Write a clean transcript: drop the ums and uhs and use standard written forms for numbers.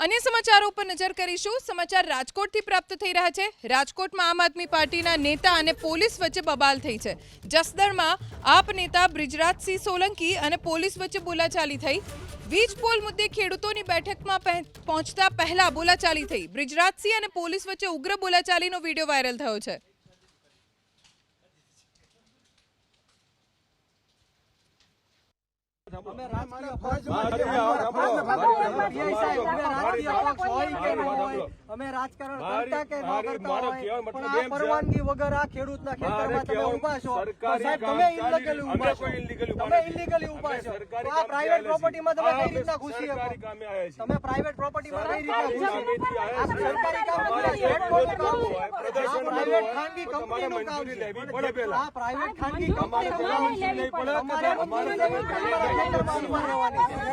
अन्य समाचारों पर नजर करीशुं। समाचार રાજકોટથી પ્રાપ્ત થઈ રહ્યા છે। રાજકોટમાં આમ આદમી પાર્ટીના નેતા અને પોલીસ વચ્ચે બબાલ થઈ છે। જસદણમાં આપ નેતા બ્રિજરાજસિંહ સોલંકી અને પોલીસ વચ્ચે બોલાચાલી થઈ। વીજ પોલ મુદ્દે ખેડૂતોની બેઠકમાં પહોંચતા પહેલા બોલાચાલી થઈ। બ્રિજરાજસિંહ અને પોલીસ વચ્ચે ઉગ્ર બોલાચાલીનો વિડીયો વાયરલ થયો છે। અમે રાજકારણ કરતા કે ન કરતા હોય પણ આ પરવાનગી વગર આ ખેડૂતના ખેતરમાં તમે ઊભા છો સાહેબ, તમે ઇલીગલી ઊભા છો, તમે ઇલીગલી ઊભા છો। આ પ્રાઇવેટ પ્રોપર્ટીમાં તમે કઈ રીતના ઘૂસી શકો? તમે પ્રાઇવેટ પ્રોપર્ટીમાં કઈ રીતના ઘૂસી? આ સરકારી કામ નથી, પ્રાઇવેટ ખાનગી કંપનીનું કામ છે। આ પ્રાઇવેટ ખાનગી કંપનીનું કામ છે। અમારે ખેતરમાં ઉભા રહેવાની છે।